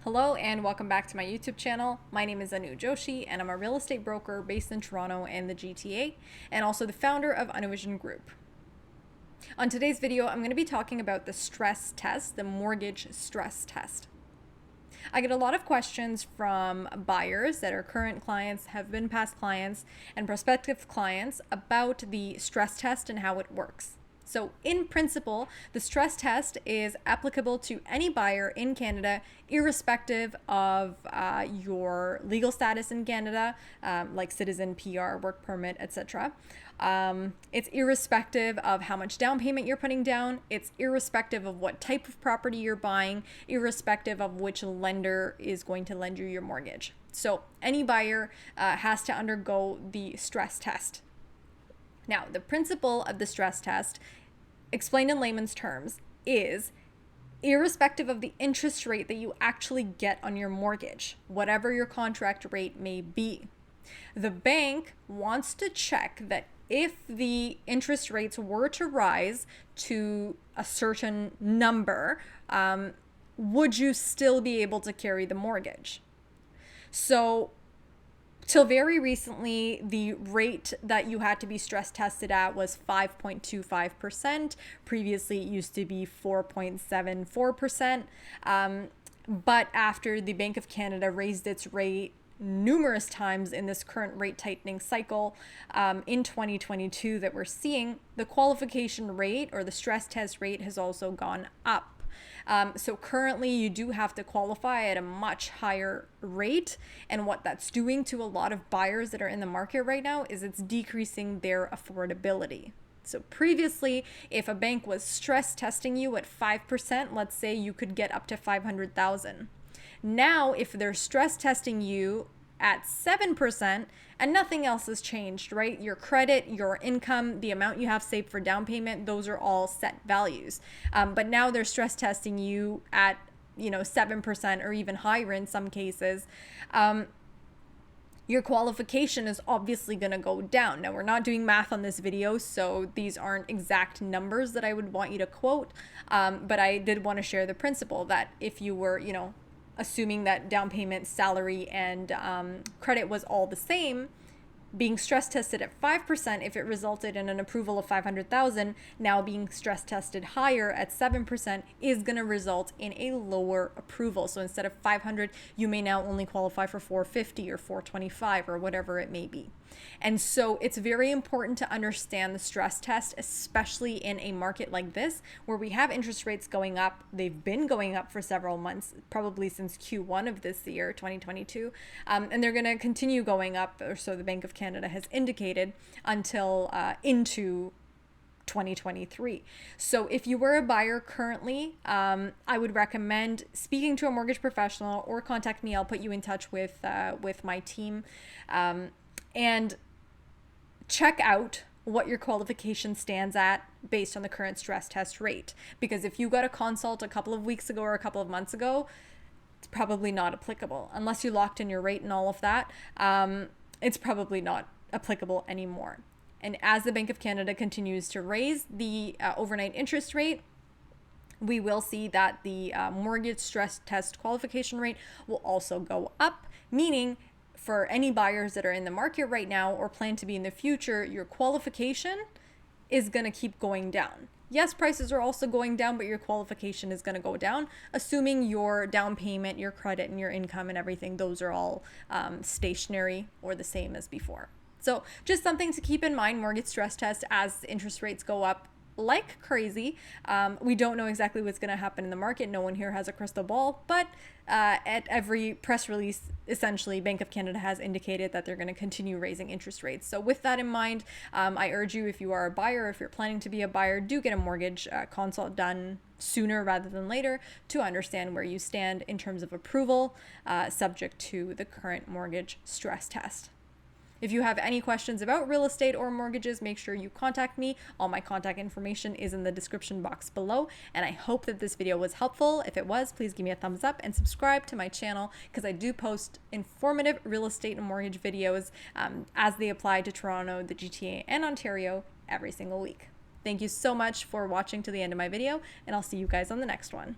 Hello and welcome back to my YouTube channel. My name is Joshi and I'm a real estate broker based in Toronto and the GTA, and also the founder of Unvision Group. On today's video, I'm going to be talking about the stress test, the mortgage stress test. I get a lot of questions from buyers that are current clients, have been past clients, and prospective clients about the stress test and how it works. So in principle, the stress test is applicable to any buyer in Canada, irrespective of your legal status in Canada, like citizen, PR, work permit, etc. It's irrespective of how much down payment you're putting down. It's irrespective of what type of property you're buying, irrespective of which lender is going to lend you your mortgage. So any buyer has to undergo the stress test. Now, the principle of the stress test, explained in layman's terms, is irrespective of the interest rate that you actually get on your mortgage, whatever your contract rate may be. The bank wants to check that if the interest rates were to rise to a certain number, would you still be able to carry the mortgage? So till very recently, the rate that you had to be stress tested at was 5.25%. Previously, it used to be 4.74%. But after the Bank of Canada raised its rate numerous times in this current rate tightening cycle in 2022 that we're seeing, the qualification rate or the stress test rate has also gone up. So currently you do have to qualify at a much higher rate, and what that's doing to a lot of buyers that are in the market right now is it's decreasing their affordability. So previously, if a bank was stress testing you at 5%, let's say you could get up to $500,000. Now, if they're stress testing you at 7% and nothing else has changed, right? Your credit, your income, the amount you have saved for down payment, those are all set values. But now they're stress testing you at 7% or even higher in some cases. Your qualification is obviously going to go down. Now, we're not doing math on this video, so these aren't exact numbers that I would want you to quote. But I did want to share the principle that if you were, assuming that down payment, salary, and credit was all the same, being stress tested at 5%, if it resulted in an approval of 500,000, now being stress tested higher at 7% is going to result in a lower approval. So instead of 500, you may now only qualify for 450 or 425 or whatever it may be. And so it's very important to understand the stress test, especially in a market like this, where we have interest rates going up. They've been going up for several months, probably since Q1 of this year, 2022. And they're going to continue going up, or so the Bank of Canada has indicated, until into 2023. So if you were a buyer currently, I would recommend speaking to a mortgage professional or contact me. I'll put you in touch with my team. And check out what your qualification stands at based on the current stress test rate. Because if you got a consult a couple of weeks ago or a couple of months ago, it's probably not applicable. Unless you locked in your rate and all of that, it's probably not applicable anymore. And as the Bank of Canada continues to raise the overnight interest rate, we will see that the mortgage stress test qualification rate will also go up, meaning for any buyers that are in the market right now or plan to be in the future, your qualification is going to keep going down. Yes, prices are also going down, but your qualification is going to go down, assuming your down payment, your credit, and your income and everything, those are all stationary or the same as before. So just something to keep in mind, mortgage stress test as interest rates go up like crazy. We don't know exactly what's going to happen in the market. No one here has a crystal ball, but at every press release, essentially, Bank of Canada has indicated that they're going to continue raising interest rates. So with that in mind, I urge you, if you are a buyer, if you're planning to be a buyer, do get a mortgage consult done sooner rather than later to understand where you stand in terms of approval, subject to the current mortgage stress test. If you have any questions about real estate or mortgages, make sure you contact me. All my contact information is in the description box below. And I hope that this video was helpful. If it was, please give me a thumbs up and subscribe to my channel, because I do post informative real estate and mortgage videos as they apply to Toronto, the GTA, and Ontario every single week. Thank you so much for watching to the end of my video, and I'll see you guys on the next one.